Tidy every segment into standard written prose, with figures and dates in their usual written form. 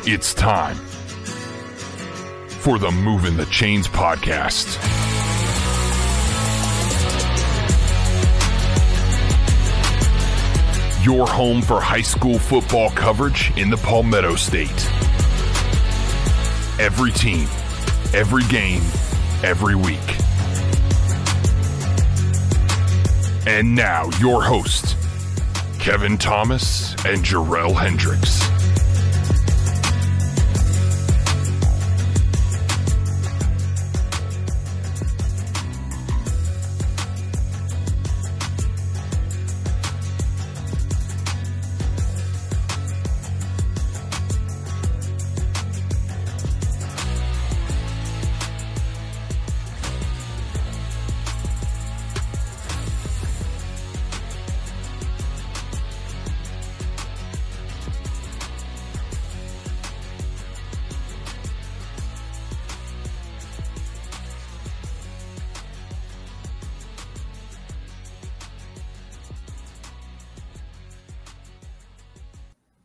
It's time for the Movin' the Chains podcast. Your home for high school football coverage in the Palmetto State. Every team, every game, every week. And now your hosts, Kevin Thomas and Jerel Hendricks.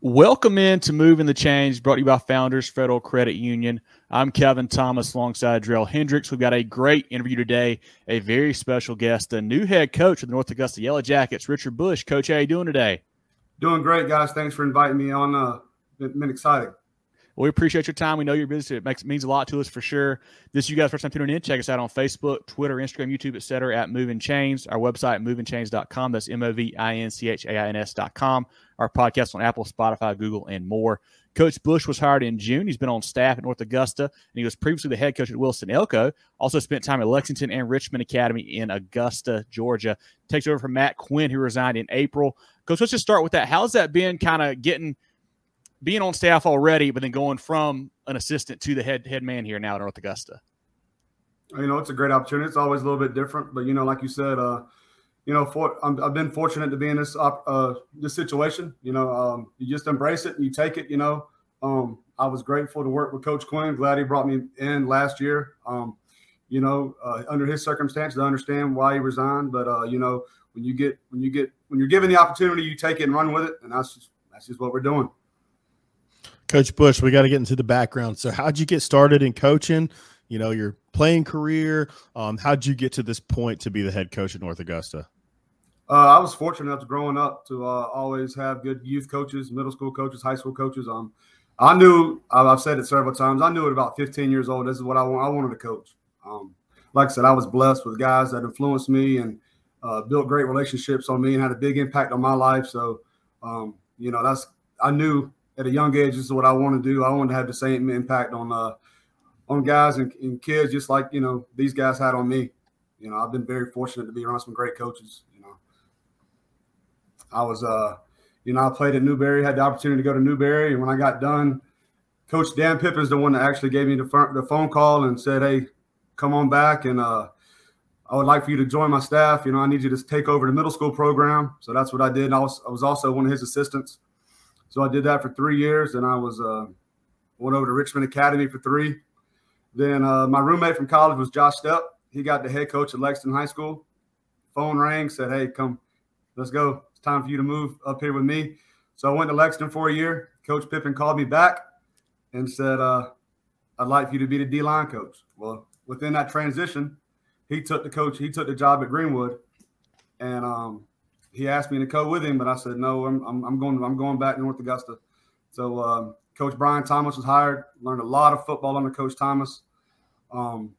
Welcome into Movin' the Chains, brought to you by Founders Federal Credit Union. I'm Kevin Thomas alongside Jerel Hendricks. We've got a great interview today, a very special guest, the new head coach of the North Augusta Yellow Jackets, Richard Bush. Coach, how you doing today? Doing great, guys. Thanks for inviting me on. It's been exciting. Well, we appreciate your time. We know you're busy. It means a lot to us for sure. This is you guys' first time tuning in. Check us out on Facebook, Twitter, Instagram, YouTube, etc. at Movin' Chains. Our website, movinchains.com. That's movinchains.com. Our podcast on Apple, Spotify, Google, and more. Coach Bush was hired in June. He's been on staff at North Augusta, and he was previously the head coach at Wilson Elko. Also spent time at Lexington and Richmond Academy in Augusta, Georgia. Takes over from Matt Quinn, who resigned in April. Coach, let's just start with that. How's that been kind of being on staff already, but then going from an assistant to the head man here now at North Augusta? You know, it's a great opportunity. It's always a little bit different, but, you know, like you said, I've been fortunate to be in this situation. You know, you just embrace it and you take it. You know, I was grateful to work with Coach Quinn. Glad he brought me in last year. Under his circumstances, I understand why he resigned. But when you're given the opportunity, you take it and run with it, and that's just what we're doing. Coach Bush, we got to get into the background. So, how'd you get started in coaching? You know, your playing career. How'd you get to this point to be the head coach at North Augusta? I was fortunate enough growing up to always have good youth coaches, middle school coaches, high school coaches. I knew, I've said it several times, I knew at about 15 years old, this is what I wanted to coach. Like I said, I was blessed with guys that influenced me and built great relationships on me and had a big impact on my life. So, I knew at a young age, this is what I want to do. I wanted to have the same impact on guys and kids, just like, you know, these guys had on me. You know, I've been very fortunate to be around some great coaches. You know, I was, I played at Newberry, had the opportunity to go to Newberry. And when I got done, Coach Dan Pippen's the one that actually gave me the phone call and said, hey, come on back. And I would like for you to join my staff. You know, I need you to take over the middle school program. So that's what I did. And I was also one of his assistants. So I did that for 3 years. And I went over to Richmond Academy for 3. Then my roommate from college was Josh Stepp. He got the head coach at Lexington High School. Phone rang, said, hey, come, let's go. It's time for you to move up here with me. So I went to Lexington for a year. Coach Pippen called me back and said, I'd like for you to be the D-line coach. Well, within that transition, he took the job at Greenwood. And he asked me to go with him, but I said, no, I'm going back to North Augusta. So Coach Brian Thomas was hired, learned a lot of football under Coach Thomas. And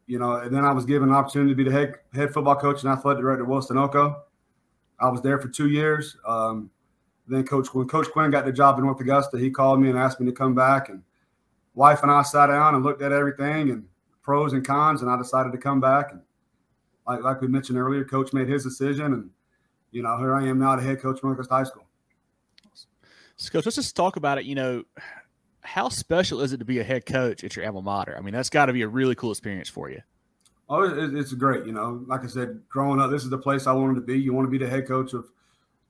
then I was given an opportunity to be the head football coach and athletic director at Wilson Elko. I was there for 2 years. Then when Coach Quinn got the job in North Augusta, he called me and asked me to come back. And wife and I sat down and looked at everything and pros and cons, and I decided to come back. And like we mentioned earlier, Coach made his decision, and you know, here I am now, the head coach of North Augusta High School. So, Coach, let's just talk about it. You know, how special is it to be a head coach at your alma mater? I mean, that's got to be a really cool experience for you. Oh, it's great. You know, like I said, growing up, this is the place I wanted to be. You want to be the head coach of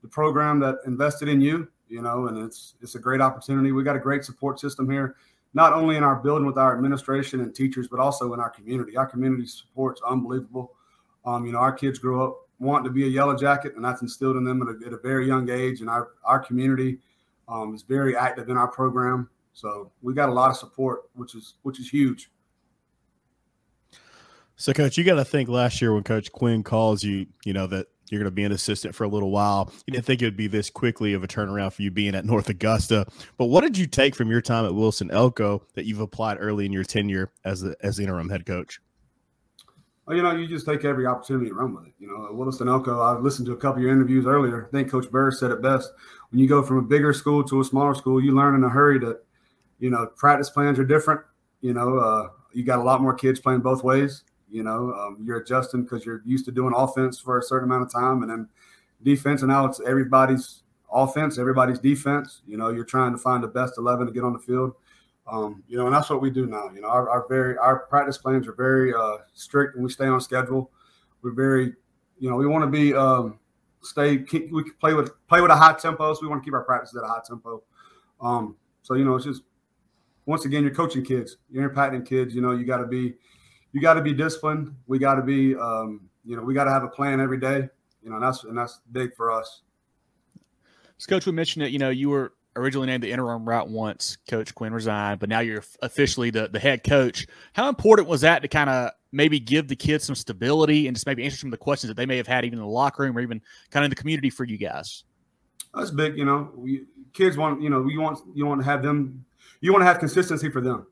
the program that invested in you, you know, and it's a great opportunity. We got a great support system here, not only in our building with our administration and teachers, but also in our community. Our community support's unbelievable. You know, our kids grew up wanting to be a Yellow Jacket, and that's instilled in them at a very young age. And our community is very active in our program. So we got a lot of support, which is huge. So, Coach, you got to think last year when Coach Quinn calls you, that you're going to be an assistant for a little while. You didn't think it would be this quickly of a turnaround for you being at North Augusta. But what did you take from your time at Wilson Elko that you've applied early in your tenure as the interim head coach? Well, you just take every opportunity to run with it. At Wilson Elko, I listened to a couple of your interviews earlier. I think Coach Burr said it best. When you go from a bigger school to a smaller school, you learn in a hurry that, practice plans are different. You got a lot more kids playing both ways. You're adjusting because you're used to doing offense for a certain amount of time and then defense. And now it's everybody's offense, everybody's defense. You're trying to find the best 11 to get on the field. And that's what we do now. Our practice plans are very strict and we stay on schedule. We're very, we want to be we play with a high tempo. So we want to keep our practices at a high tempo. So, it's just, once again, you're coaching kids, you're impacting kids. You got to be disciplined. We got to be, we got to have a plan every day. And that's big for us. So, Coach, we mentioned that you were originally named the interim route once Coach Quinn resigned, but now you're officially the head coach. How important was that to kind of maybe give the kids some stability and just maybe answer some of the questions that they may have had even in the locker room or even kind of in the community for you guys? That's big. Kids want, you want to have them. You want to have consistency for them.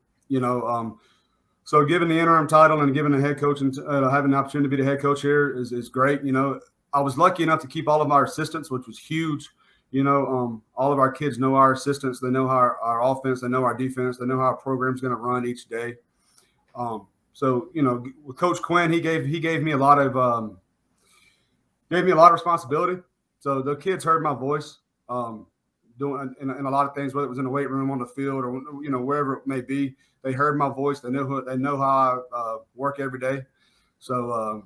So giving the interim title and giving the head coach and having the opportunity to be the head coach here is great. I was lucky enough to keep all of our assistants, which was huge. All of our kids know our assistants. They know our offense. They know our defense. They know how our program's going to run each day. So with Coach Quinn, he gave me a lot of responsibility. So the kids heard my voice doing in a lot of things, whether it was in the weight room, on the field, or wherever it may be. They heard my voice. They know how I work every day. So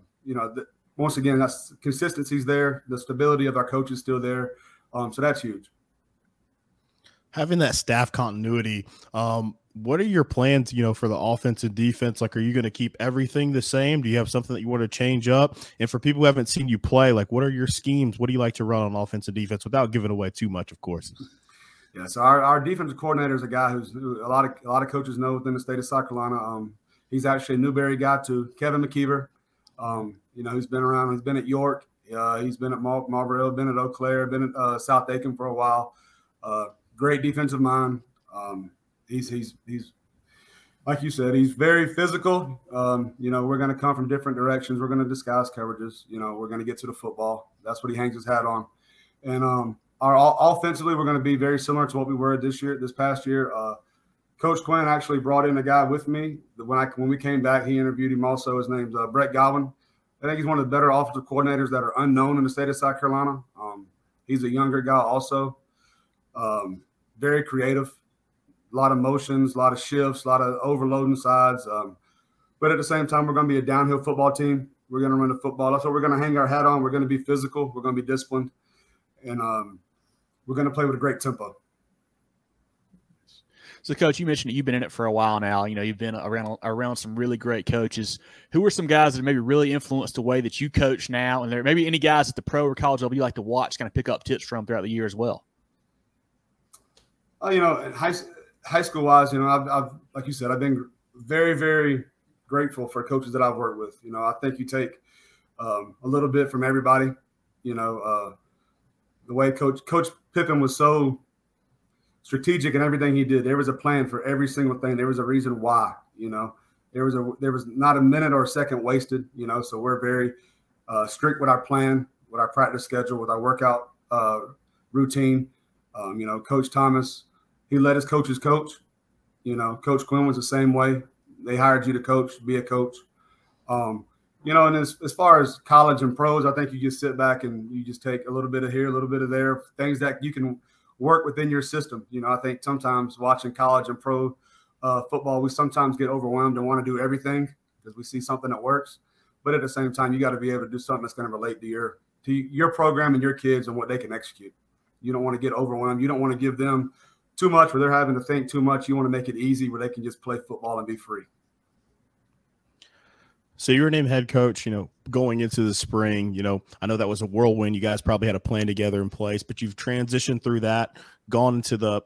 once again, that's consistency's there. The stability of our coach is still there. So that's huge. Having that staff continuity, what are your plans, for the offense and defense? Like, are you going to keep everything the same? Do you have something that you want to change up? And for people who haven't seen you play, like, what are your schemes? What do you like to run on offense and defense without giving away too much, of course? Yeah, so our defensive coordinator is a guy who a lot of coaches know within the state of South Carolina. He's actually a Newberry guy too, Kevin McKeever. He's been around. He's been at York. He's been at Marlboro, been at Eau Claire, been at South Aiken for a while. Great defensive mind. He's like you said, he's very physical. We're going to come from different directions. We're going to disguise coverages. We're going to get to the football. That's what he hangs his hat on. And offensively, we're going to be very similar to what we were this past year. Coach Quinn actually brought in a guy with me. When we came back, he interviewed him also. His name's Brett Godwin. I think he's one of the better offensive coordinators that are unknown in the state of South Carolina. He's a younger guy also. Very creative, a lot of motions, a lot of shifts, a lot of overloading sides. But at the same time, we're going to be a downhill football team. We're going to run the football. That's what we're going to hang our hat on. We're going to be physical. We're going to be disciplined. And we're going to play with a great tempo. So, Coach, you mentioned that you've been in it for a while now. You've been around some really great coaches. Who are some guys that maybe really influenced the way that you coach now? And there maybe any guys at the pro or college level you like to watch, kind of pick up tips from throughout the year as well? High school wise, I've like you said, I've been very, very grateful for coaches that I've worked with. I think you take a little bit from everybody. The way Coach Pippen was so strategic in everything he did. There was a plan for every single thing. There was a reason why. There was not a minute or a second wasted. So we're very strict with our plan, with our practice schedule, with our workout routine. Coach Thomas, he let his coaches coach. Coach Quinn was the same way. They hired you to coach, be a coach. And as far as college and pros, I think you just sit back and you just take a little bit of here, a little bit of there, things that you can work within your system. I think sometimes watching college and pro football, we sometimes get overwhelmed and want to do everything because we see something that works. But at the same time, you got to be able to do something that's going to relate to your program and your kids and what they can execute. You don't want to get overwhelmed. You don't want to give them too much where they're having to think too much. You want to make it easy where they can just play football and be free. So you were named head coach, going into the spring. I know that was a whirlwind. You guys probably had a plan together in place, but you've transitioned through that, gone into the,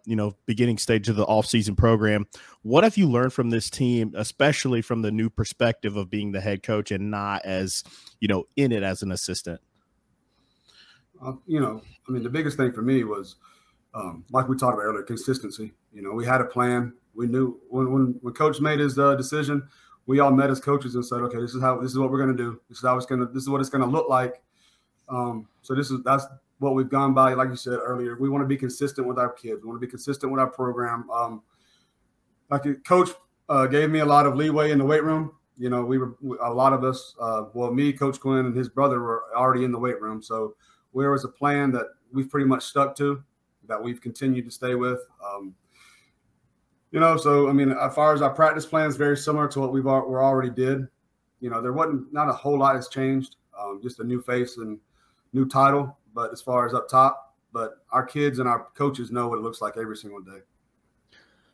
beginning stage of the offseason program. What have you learned from this team, especially from the new perspective of being the head coach and not as, in it as an assistant? The biggest thing for me was, like we talked about earlier, consistency. We had a plan. We knew when coach made his decision, we all met as coaches and said, okay, this is what we're going to do. This is what it's going to look like. So that's what we've gone by. Like you said earlier, we want to be consistent with our kids. We want to be consistent with our program. Coach gave me a lot of leeway in the weight room. A lot of us, me, Coach Quinn, and his brother were already in the weight room. So there was a plan that we've pretty much stuck to, that we've continued to stay with. As far as our practice plan is very similar to what we already did. Not a whole lot has changed, just a new face and new title. But as far as up top, our kids and our coaches know what it looks like every single day.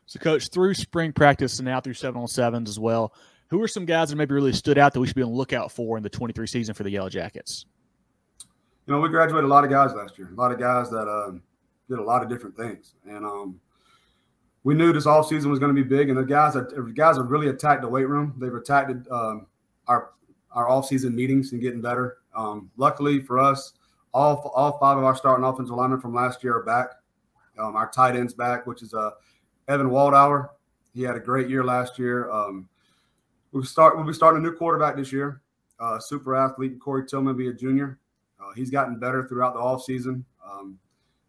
So, Coach, through spring practice and now through 7-on-7s as well, who are some guys that maybe really stood out that we should be on the lookout for in the 23 season for the Yellow Jackets? We graduated a lot of guys last year, a lot of guys that did a lot of different things. And we knew this offseason was going to be big. And the guys have really attacked the weight room. They've attacked our offseason meetings and getting better. Luckily for us, all 5 of our starting offensive linemen from last year are back. Our tight end's back, which is Evan Waldauer. He had a great year last year. We'll be starting a new quarterback this year, super athlete, Corey Tillman, be a junior. He's gotten better throughout the offseason.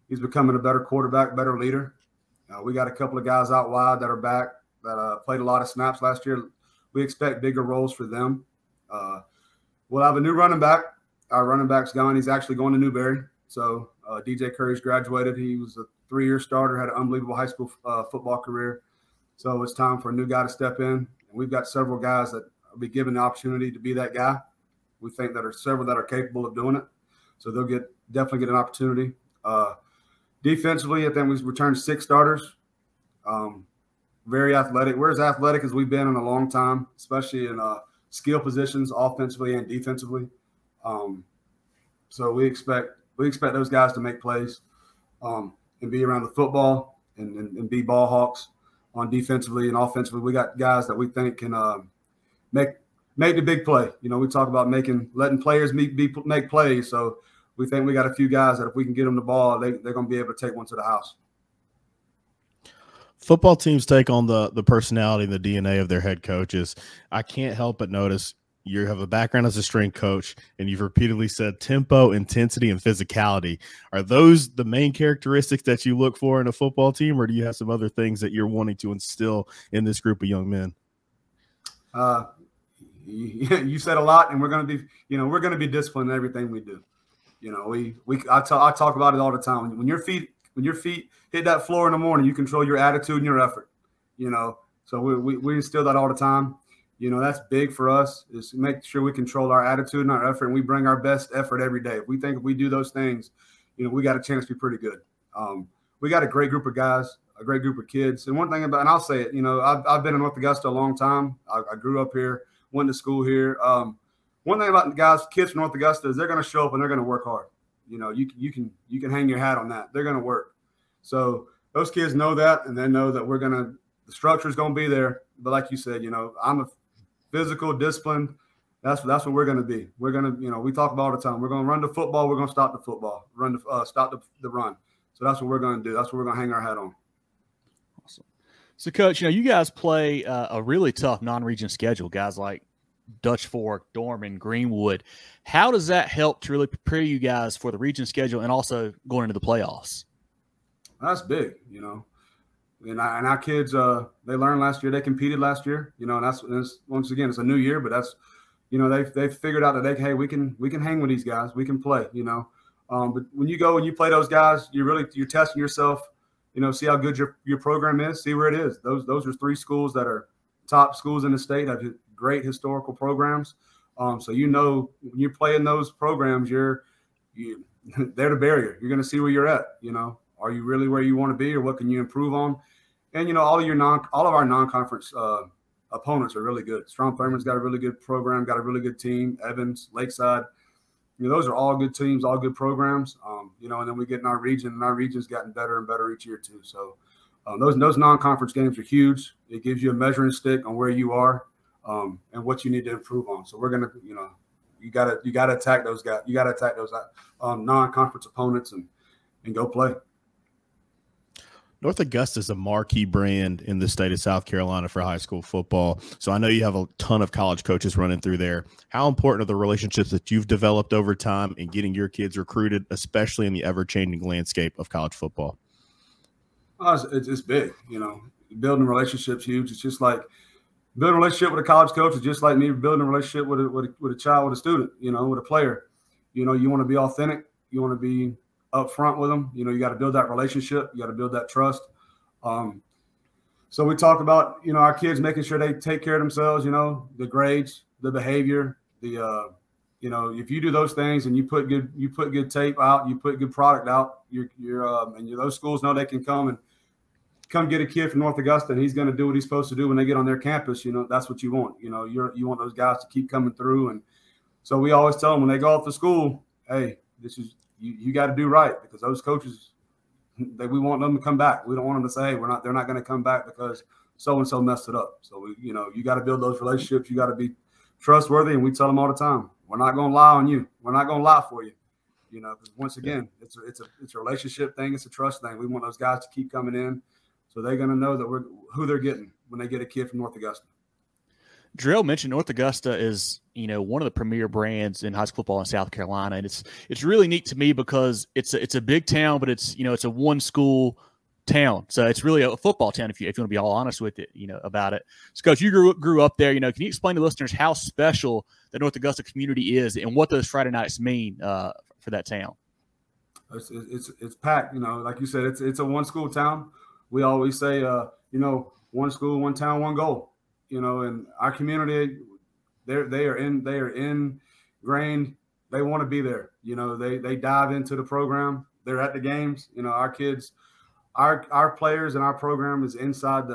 He's becoming a better quarterback, better leader. We got a couple of guys out wide that are back that played a lot of snaps last year. We expect bigger roles for them. We'll have a new running back. Our running back's gone. He's actually going to Newberry. So DJ Curry's graduated. He was a 3-year starter, had an unbelievable high school football career. So it's time for a new guy to step in. And we've got several guys that will be given the opportunity to be that guy. We think that are several that are capable of doing it. So they'll definitely get an opportunity. Defensively, I think we returned 6 starters. Very athletic. We're as athletic as we've been in a long time, especially in skill positions, offensively and defensively. So we expect those guys to make plays and be around the football and be ball hawks on defensively and offensively. We got guys that we think can make the big play. We talk about letting players make plays. So we think we got a few guys that if we can get them the ball, they're going to be able to take one to the house. Football teams take on the personality and the DNA of their head coaches. I can't help but notice you have a background as a strength coach, and you've repeatedly said tempo, intensity, and physicality. Are those the main characteristics that you look for in a football team, or do you have some other things that you're wanting to instill in this group of young men? You said a lot, and we're going to be disciplined in everything we do. I talk about it all the time. When your feet hit that floor in the morning, you control your attitude and your effort. So we instill that all the time. That's big for us, is to make sure we control our attitude and our effort, and we bring our best effort every day. We think if we do those things, we got a chance to be pretty good. We got a great group of guys, a great group of kids. And one thing and I'll say it, I've been in North Augusta a long time. I grew up here, went to school here. One thing about the kids from North Augusta is they're going to show up and they're going to work hard. You can hang your hat on that. They're going to work. So those kids know that, and they know that the structure is going to be there. But like you said, I'm a physical, disciplined. That's what we're going to be. We're going to, we talk about all the time. We're going to run the football. We're going to stop the football. Stop the run. So that's what we're going to do. That's what we're going to hang our hat on. Awesome. So, Coach, you guys play a really tough non-region schedule. Guys like Dutch Fork, Dorman, Greenwood. How does that help to really prepare you guys for the region schedule and also going into the playoffs? That's big, And our kids, they learned last year. They competed last year, and that's once again, it's a new year, but that's, they've figured out that we can hang with these guys. We can play, But when you go and you play those guys, you're testing yourself, see how good your program is, see where it is. Those are 3 schools that are top schools in the state, have great historical programs. So when you're playing those programs, they're the barrier. You're going to see where you're at. Are you really where you want to be, or what can you improve on? And all of our non-conference opponents are really good. Strom Thurmond's got a really good program, got a really good team. Evans, Lakeside, those are all good teams, all good programs. And then we get in our region, and our region's gotten better and better each year too. So those non-conference games are huge. It gives you a measuring stick on where you are and what you need to improve on. So we're gonna, you gotta attack those guys. You gotta attack those non-conference opponents and go play. North Augusta is a marquee brand in the state of South Carolina for high school football. So I know you have a ton of college coaches running through there. How important are the relationships that you've developed over time in getting your kids recruited, especially in the ever-changing landscape of college football? It's big, building relationships huge. It's just like building a relationship with a college coach is just like me building a relationship with a child, with a student, with a player. You want to be authentic. You want to be upfront with them. You got to build that relationship. You got to build that trust. So we talk about, our kids making sure they take care of themselves, the grades, the behavior, if you do those things and you put good tape out, you put good product out, those schools know they can come get a kid from North Augusta and he's going to do what he's supposed to do when they get on their campus. That's what you want. You want those guys to keep coming through. And so we always tell them when they go off to school, hey, this is, you got to do right, because those coaches, we want them to come back. We don't want them to say, hey, they're not going to come back because so-and-so messed it up. So you got to build those relationships. You got to be trustworthy. And we tell them all the time, we're not going to lie on you. We're not going to lie for you. Because once again, it's a relationship thing. It's a trust thing. We want those guys to keep coming in. So they're going to know that who they're getting when they get a kid from North Augusta. Jerel mentioned North Augusta is, one of the premier brands in high school football in South Carolina. And it's really neat to me because it's a big town, but it's a one school town. So it's really a football town if you want to be all honest with it, about it. So Coach, you grew up there, can you explain to listeners how special the North Augusta community is and what those Friday nights mean for that town? It's packed, like you said, it's a one school town. We always say, one school, one town, one goal. In our community, they are ingrained. They want to be there. They dive into the program. They're at the games. Our kids, our players and our program is inside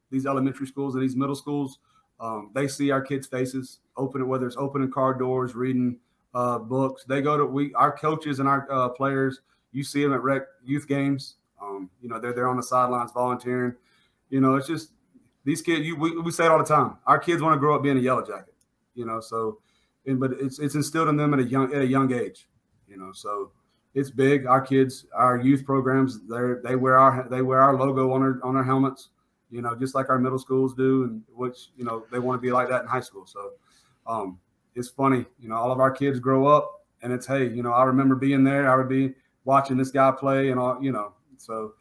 these elementary schools and these middle schools. They see our kids' faces whether it's opening car doors, reading books. They go to our coaches and our players. You see them at rec youth games. They're there on the sidelines volunteering. It's just. These kids, we say it all the time. Our kids want to grow up being a Yellow Jacket, but it's instilled in them at a young age, So it's big. Our kids, our youth programs, they wear our logo on their helmets, just like our middle schools do, and which they want to be like that in high school. So it's funny, all of our kids grow up, and it's hey, I remember being there. I would be watching this guy play, and all, So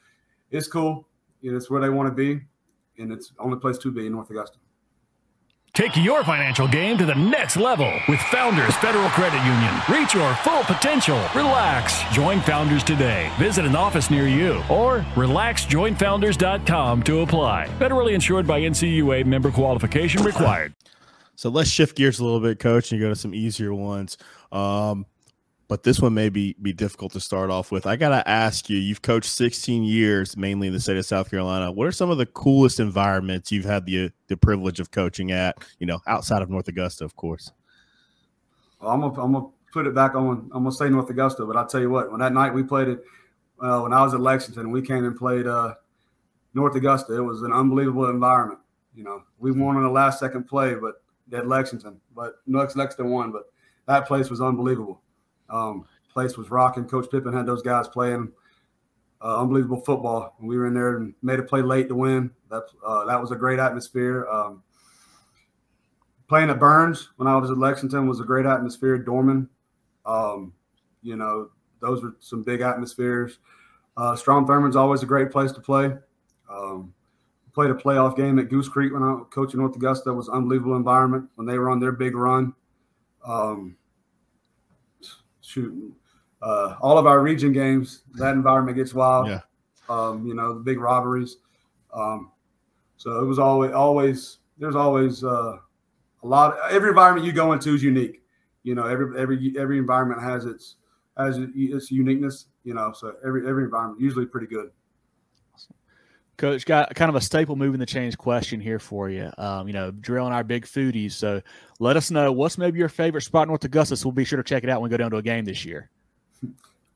it's cool. It's where they want to be. And it's the only place to be in North Augusta. Take your financial game to the next level with Founders Federal Credit Union. Reach your full potential. Relax. Join Founders today. Visit an office near you or relaxjoinfounders.com to apply. Federally insured by NCUA, member qualification required. So let's shift gears a little bit, Coach, and go to some easier ones. But this one may be difficult to start off with. I got to ask you, you've coached 16 years, mainly in the state of South Carolina. What are some of the coolest environments you've had the privilege of coaching at, outside of North Augusta, of course? Well, I'm gonna put it back on. I'm going to say North Augusta, but I'll tell you what, when that night we played it, when I was at Lexington, we came and played North Augusta. It was an unbelievable environment. We won on the last second play, but at Lexington, but Lexington won, but that place was unbelievable. Place was rocking. Coach Pippen had those guys playing unbelievable football. We were in there and made a play late to win. That was a great atmosphere. Playing at Burns when I was at Lexington was a great atmosphere. Dorman, those were some big atmospheres. Strom Thurmond's always a great place to play. Played a playoff game at Goose Creek when I was coaching North Augusta. It was an unbelievable environment when they were on their big run. All of our region games, that environment gets wild. Yeah. The big robberies. So it was always there's always a lot. Every environment you go into is unique. Every environment has its uniqueness. So every environment usually pretty good. Coach, got kind of a staple moving the chains question here for you. Jerel and I are big foodies, so let us know what's maybe your favorite spot in North Augusta. So we'll be sure to check it out when we go down to a game this year.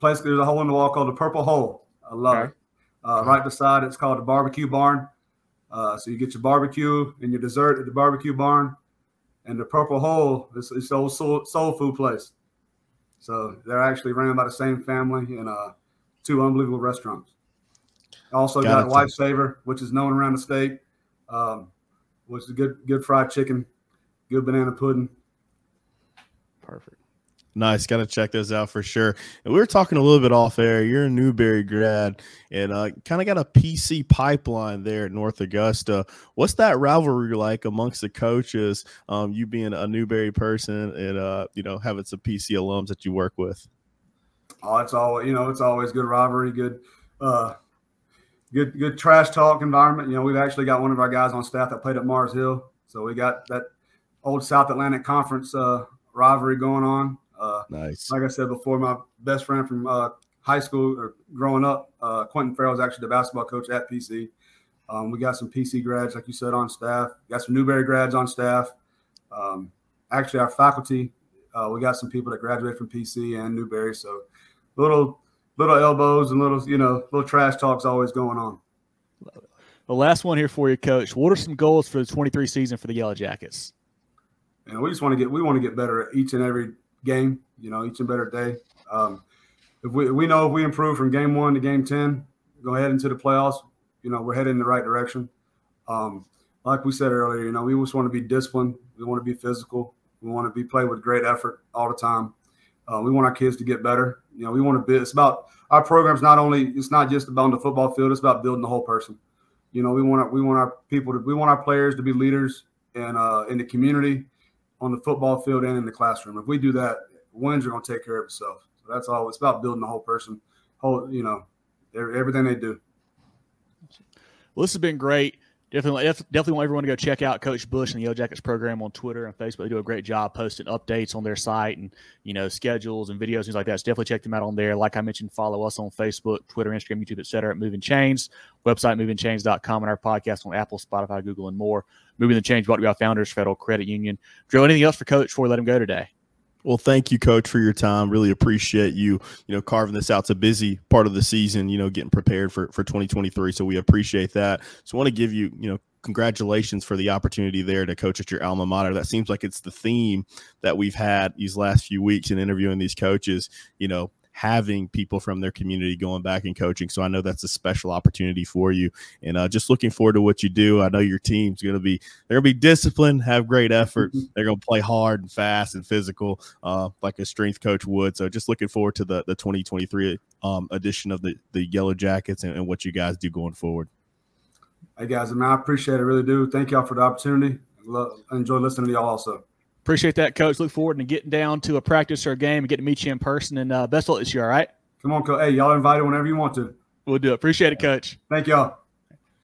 Place, there's a hole in the wall called the Purple Hole. I love it. Right beside it's called the Barbecue Barn. So you get your barbecue and your dessert at the Barbecue Barn. And the Purple Hole is an old soul food place. So they're actually ran by the same family and 2 unbelievable restaurants. Also got Lifesaver, which is known around the state, which is good fried chicken, good banana pudding. Perfect. Nice. Got to check those out for sure. And we were talking a little bit off air. You're a Newberry grad and kind of got a PC pipeline there at North Augusta. What's that rivalry like amongst the coaches, you being a Newberry person and, having some PC alums that you work with? Oh, it's always good rivalry, good trash talk environment. We've actually got one of our guys on staff that played at Mars Hill. So we got that old South Atlantic Conference rivalry going on. Nice. Like I said before, my best friend from high school or growing up, Quentin Farrell, is actually the basketball coach at PC. We got some PC grads, like you said, on staff. Got some Newberry grads on staff. Actually, our faculty, we got some people that graduated from PC and Newberry. So little elbows and little trash talks always going on. The last one here for you, Coach. What are some goals for the 23 season for the Yellow Jackets? We just want to get better at each and every game, each and better day. If we improve from game 1 to game 10, go ahead into the playoffs, we're heading in the right direction. Like we said earlier, we just want to be disciplined. We want to be physical. We want to play with great effort all the time. We want our kids to get better. We want to it's about our program's it's not just about the football field. It's about building the whole person. We want our players to be leaders in the community, on the football field and in the classroom. If we do that, wins are going to take care of itself. So that's all. It's about building the whole person, everything they do. Well, this has been great. Definitely want everyone to go check out Coach Bush and the Yellow Jackets program on Twitter and Facebook. They do a great job posting updates on their site and, schedules and videos, things like that. So definitely check them out on there. Like I mentioned, follow us on Facebook, Twitter, Instagram, YouTube, etc. at Movin Chains. Website, movinchains.com, and our podcast on Apple, Spotify, Google, and more. Moving the Change brought to you by Founders Federal Credit Union. Jerel, anything else for Coach before we let him go today? Well, thank you, Coach, for your time. Really appreciate you, carving this out. It's a busy part of the season, getting prepared for 2023. So we appreciate that. So I want to give you, congratulations for the opportunity there to coach at your alma mater. That seems like it's the theme that we've had these last few weeks in interviewing these coaches, having people from their community going back and coaching. So I know that's a special opportunity for you, and just looking forward to what you do. I know your team's they're going to be disciplined, have great effort. They're going to play hard and fast and physical, like a strength coach would. So just looking forward to the 2023 edition of the Yellow Jackets and what you guys do going forward. Hey guys, I appreciate it. I really do. Thank y'all for the opportunity. I enjoy listening to y'all also. Appreciate that, Coach. Look forward to getting down to a practice or a game and getting to meet you in person. And best of luck this year, all right? Come on, Coach. Hey, y'all invited whenever you want to. We'll do it. Appreciate it, Coach. Thank y'all.